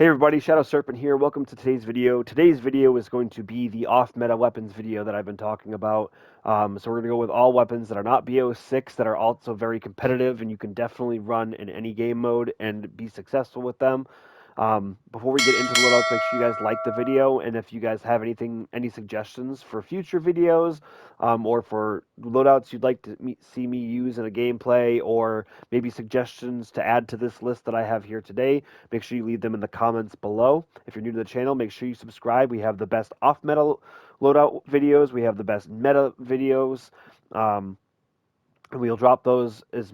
Hey everybody, Shadow Serpent here. Welcome to today's video. Today's video is going to be the off-meta weapons video that I've been talking about. So we're going to go with all weapons that are not BO6, that are also very competitive, and you can definitely run in any game mode and be successful with them. Before we get into the loadouts, make sure you guys like the video, and if you guys have any suggestions for future videos, or for loadouts you'd like to see me use in a gameplay, or maybe suggestions to add to this list that I have here today, make sure you leave them in the comments below. If you're new to the channel, make sure you subscribe. We have the best off-meta loadout videos. We have the best meta videos. And we'll drop those as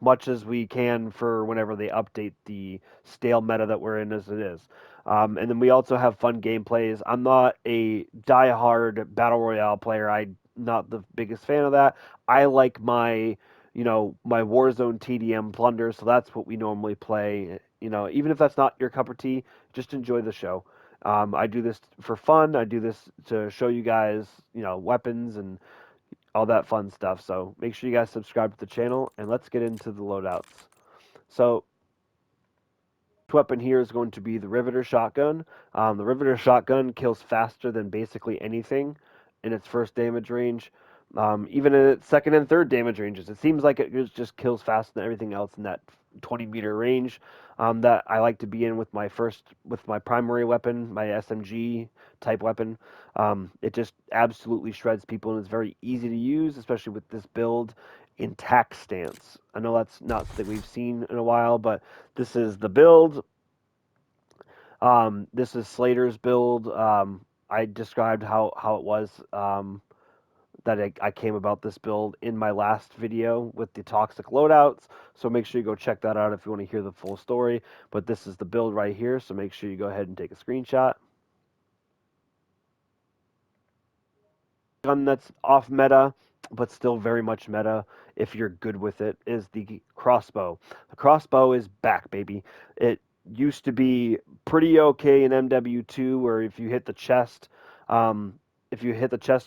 much as we can for whenever they update the stale meta that we're in as it is. And then we also have fun gameplays. I'm not a die-hard battle royale player. I'm not the biggest fan of that. I like my Warzone TDM plunder, so that's what we normally play. Even if that's not your cup of tea, just enjoy the show. I do this for fun. I do this to show you guys, weapons and all that fun stuff. So make sure you guys subscribe to the channel, and let's get into the loadouts. So this weapon here is going to be the Riveter Shotgun. The Riveter Shotgun kills faster than basically anything in its first damage range. Even in its second and third damage ranges, it seems like it just kills faster than everything else in that 20-meter range that I like to be in with my primary weapon, my SMG type weapon. It just absolutely shreds people, and it's very easy to use, especially with this build in tack stance. I know that's not something we've seen in a while, but this is the build. This is Slater's build. I described how it was that I came about this build in my last video with the toxic loadouts. So make sure you go check that out if you want to hear the full story. But this is the build right here, so make sure you go ahead and take a screenshot. Gun that's off meta, but still very much meta if you're good with it, is the Crossbow. The Crossbow is back, baby. It used to be pretty okay in MW2, where if you hit the chest,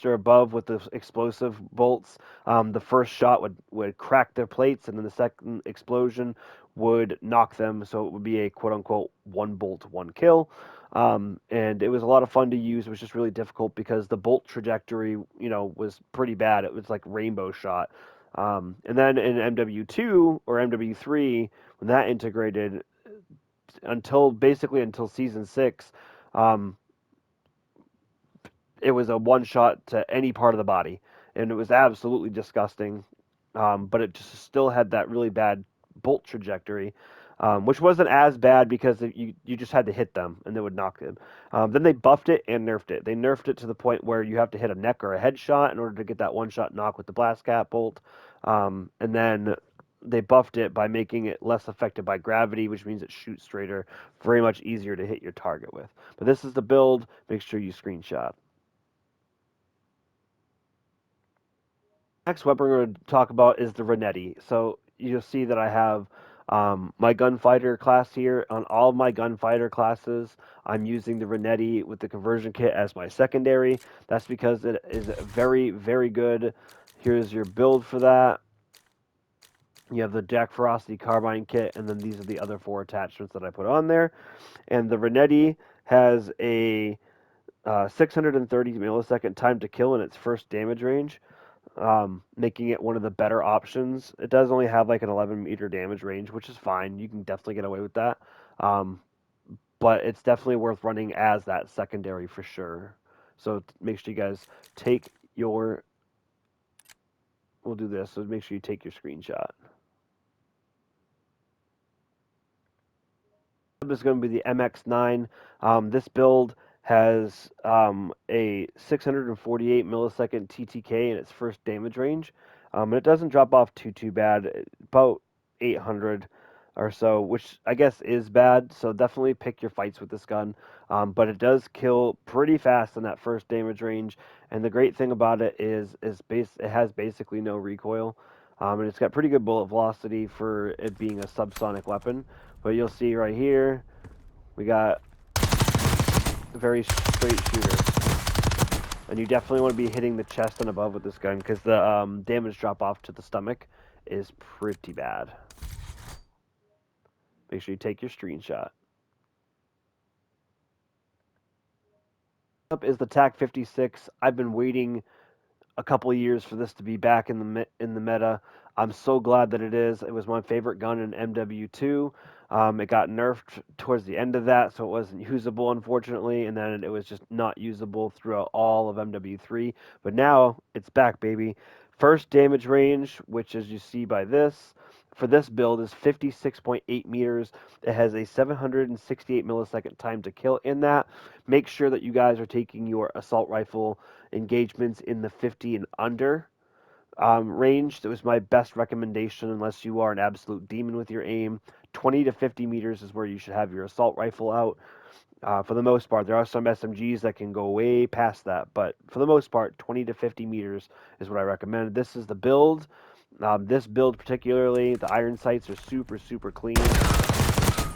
or above with the explosive bolts, the first shot would crack their plates, and then the second explosion would knock them. So it would be a quote unquote one bolt, one kill. And it was a lot of fun to use. It was just really difficult because the bolt trajectory, was pretty bad. It was like rainbow shot. And then in MW2 or MW3, when that integrated, until season 6, it was a one shot to any part of the body, and it was absolutely disgusting. But it just still had that really bad bolt trajectory, which wasn't as bad because you just had to hit them and they would knock them. Then they buffed it and nerfed it. They nerfed it to the point where you have to hit a neck or a headshot in order to get that one shot knock with the blast cap bolt. And then they buffed it by making it less affected by gravity, which means it shoots straighter, very much easier to hit your target with. But this is the build. Make sure you screenshot. Next weapon we're going to talk about is the Retti. So you'll see that I have my gunfighter class here. On all of my gunfighter classes, I'm using the Retti with the conversion kit as my secondary. That's because it is very, very good. Here's your build for that. You have the Jack Ferocity carbine kit, and then these are the other 4 attachments that I put on there. And the Retti has a 630 millisecond time to kill in its first damage range, making it one of the better options. It does only have like an 11-meter damage range, which is fine. You can definitely get away with that. But it's definitely worth running as that secondary for sure. So make sure you guys take your... We'll do this, so make sure you take your screenshot. This is going to be the MX9. This build has a 648 millisecond TTK in its first damage range. And it doesn't drop off too bad, about 800 or so, which I guess is bad. So definitely pick your fights with this gun. But it does kill pretty fast in that first damage range. And the great thing about it is it has basically no recoil. And it's got pretty good bullet velocity for it being a subsonic weapon. But you'll see right here, we got a very straight shooter. And you definitely want to be hitting the chest and above with this gun, because the damage drop off to the stomach is pretty bad. Make sure you take your screenshot. Up is the TAC 56. I've been waiting a couple of years for this to be back in the meta. I'm so glad that it is. It was my favorite gun in MW2. It got nerfed towards the end of that, so it wasn't usable, unfortunately, and then it was just not usable throughout all of MW3. But now it's back, baby. First damage range, which as you see by this, for this build is 56.8 meters. It has a 768 millisecond time to kill in that. Make sure that you guys are taking your assault rifle engagements in the 50 and under range. That was my best recommendation unless you are an absolute demon with your aim. 20 to 50 meters is where you should have your assault rifle out. For the most part, there are some SMGs that can go way past that, but for the most part, 20 to 50 meters is what I recommend. This is the build. This build particularly, the iron sights are super, super clean,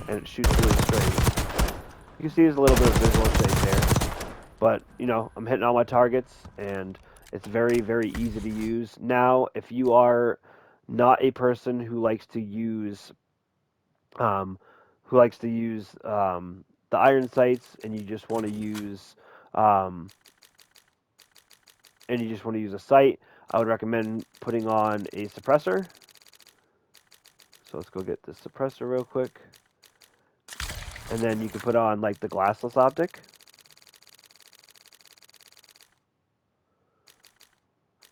and it shoots really straight. You can see there's a little bit of visual shake there, but, you know, I'm hitting all my targets, and it's very, very easy to use. Now, if you are not a person who likes to use um, the iron sights, and you just want to use a sight, I would recommend putting on a suppressor. So let's go get this suppressor real quick, and then you can put on like the glassless optic.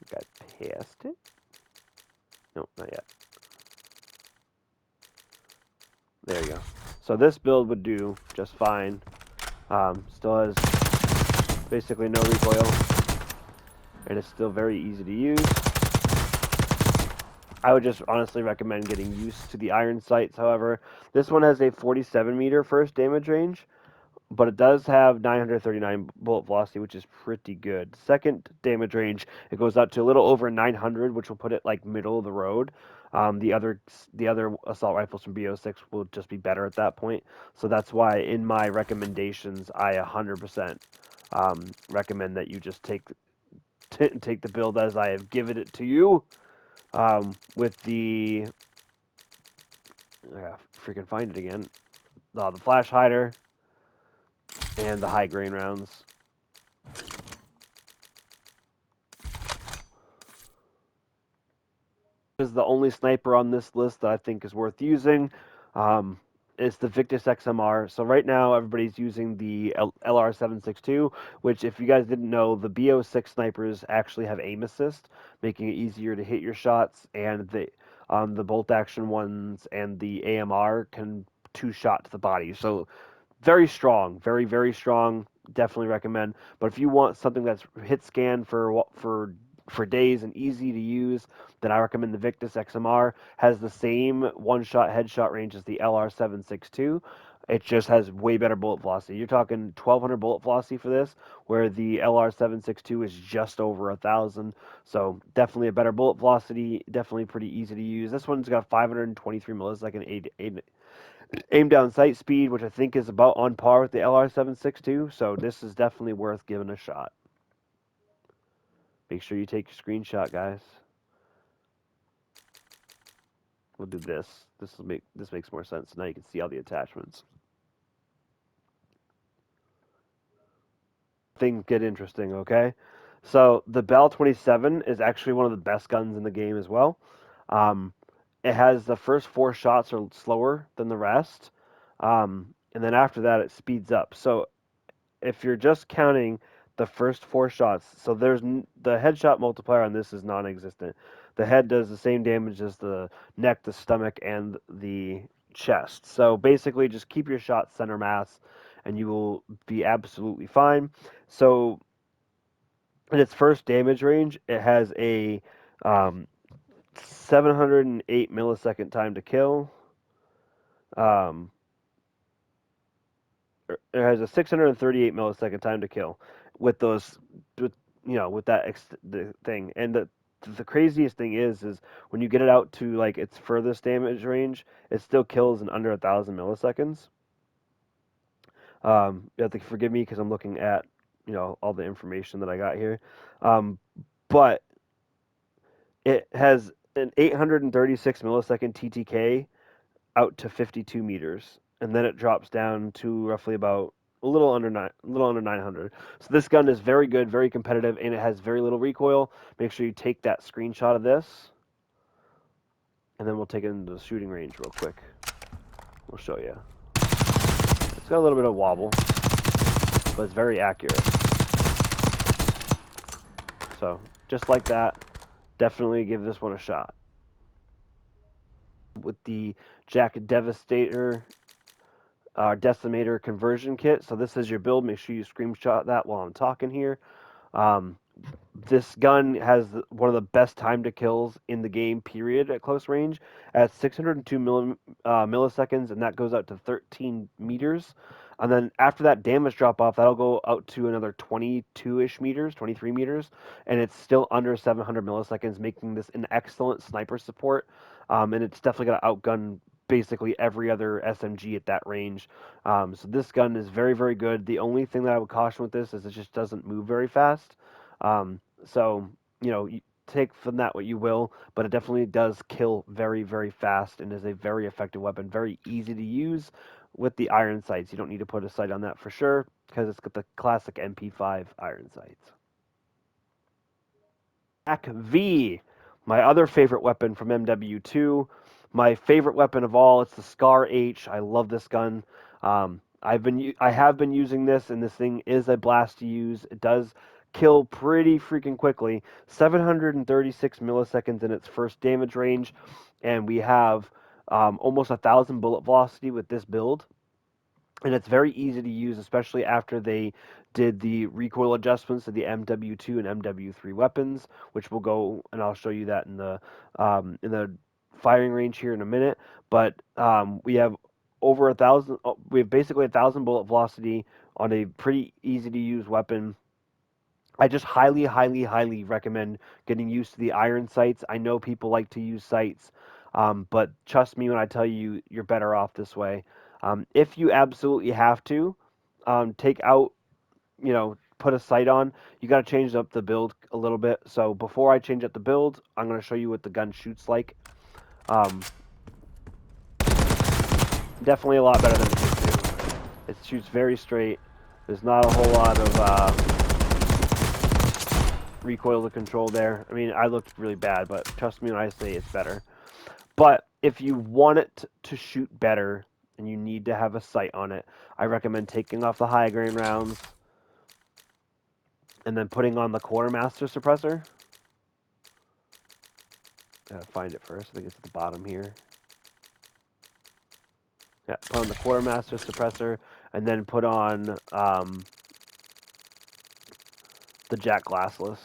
Got past it. Nope, not yet. There you go. So this build would do just fine. Still has basically no recoil, and it's still very easy to use. I would just honestly recommend getting used to the iron sights. However, this one has a 47 meter first damage range, but it does have 939 bullet velocity, which is pretty good. Second damage range, it goes up to a little over 900, which will put it like middle of the road. The other assault rifles from BO6 will just be better at that point. So that's why in my recommendations, I 100% recommend that you just take the build as I have given it to you. With the I gotta freaking find it again. The flash hider and the high grain rounds. Is the only sniper on this list that I think is worth using. It's the Victus XMR. So right now everybody's using the LR762, which if you guys didn't know, the BO6 snipers actually have aim assist, making it easier to hit your shots, and the bolt action ones and the AMR can two-shot to the body. So very strong, very, very strong. Definitely recommend. But if you want something that's hit scan for days and easy to use, then I recommend the Victus XMR. Has the same one-shot headshot range as the LR762. It just has way better bullet velocity. You're talking 1,200 bullet velocity for this, where the LR762 is just over 1,000. So definitely a better bullet velocity. Definitely pretty easy to use. This one's got 523 millisecond aim down sight speed, which I think is about on par with the LR762. So this is definitely worth giving a shot. Make sure you take your screenshot, guys. We'll do this. This makes more sense. Now you can see all the attachments. Things get interesting, okay? So the Bell 27 is actually one of the best guns in the game as well. It has the first 4 shots are slower than the rest, and then after that it speeds up. So if you're just counting the first 4 shots, so the headshot multiplier on this is non-existent. The head does the same damage as the neck, the stomach, and the chest. So basically, just keep your shots center mass, and you will be absolutely fine. So in its first damage range, it has a 708 millisecond time to kill. Um, it has a 638 millisecond time to kill with those with that the thing. And the craziest thing is when you get it out to like its furthest damage range, it still kills in under 1,000 milliseconds. You have to forgive me because I'm looking at all the information that I got here, but it has an 836 millisecond TTK out to 52 meters, and then it drops down to roughly about a little under 900. So this gun is very good, very competitive, and it has very little recoil. Make sure you take that screenshot of this, and then we'll take it into the shooting range real quick. We'll show you. It's got a little bit of wobble, but it's very accurate. So just like that, definitely give this one a shot. With the Jack Devastator Decimator conversion kit. So this is your build. Make sure you screenshot that while I'm talking here. This gun has one of the best time to kills in the game, period, at close range, at 602 milliseconds, and that goes out to 13 meters. And then after that damage drop off, that'll go out to another 22-ish meters, 23 meters, and it's still under 700 milliseconds, making this an excellent sniper support. And it's definitely going to outgun basically every other SMG at that range. So this gun is very, very good. The only thing that I would caution with this is it just doesn't move very fast. So, you know, you take from that what you will, but it definitely does kill very, very fast and is a very effective weapon, very easy to use with the iron sights. You don't need to put a sight on that for sure because it's got the classic MP5 iron sights. V, my other favorite weapon from MW2. My favorite weapon of all, it's the SCARH. I love this gun. I have been using this, and this thing is a blast to use. It does kill pretty freaking quickly. 736 milliseconds in its first damage range, and we have almost 1,000 bullet velocity with this build. And it's very easy to use, especially after they did the recoil adjustments to the MW2 and MW3 weapons, which we'll go and I'll show you that in the firing range here in a minute. But we have over 1,000. We have basically 1,000 bullet velocity on a pretty easy to use weapon. I just highly, highly, highly recommend getting used to the iron sights. I know people like to use sights, but trust me when I tell you, you're better off this way. If you absolutely have to take out, you know, put a sight on, you got to change up the build a little bit. So before I change up the build, I'm going to show you what the gun shoots like. Definitely a lot better than it used to. It shoots very straight. There's not a whole lot of recoil to control there. I mean, I looked really bad, but trust me when I say it's better. But if you want it to shoot better and you need to have a sight on it, I recommend taking off the high grain rounds and then putting on the quartermaster suppressor. Gotta find it first. I think it's at the bottom here. Yeah, put on the quartermaster suppressor and then put on the Jack Glassless,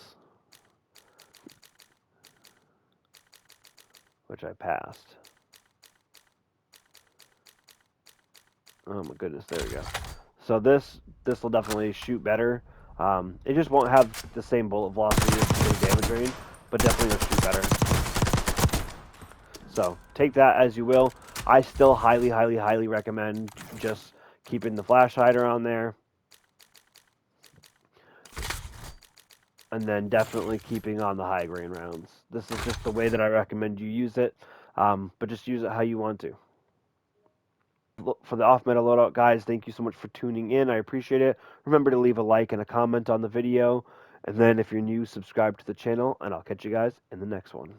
which I passed. Oh my goodness, there we go. So this will definitely shoot better. It just won't have the same bullet velocity or the same damage range, but definitely will shoot better. So take that as you will. I still highly, highly, highly recommend just keeping the flash hider on there. And then definitely keeping on the high grain rounds. This is just the way that I recommend you use it, but just use it how you want to. For the off-meta loadout, guys, thank you so much for tuning in. I appreciate it. Remember to leave a like and a comment on the video. And then if you're new, subscribe to the channel, and I'll catch you guys in the next one.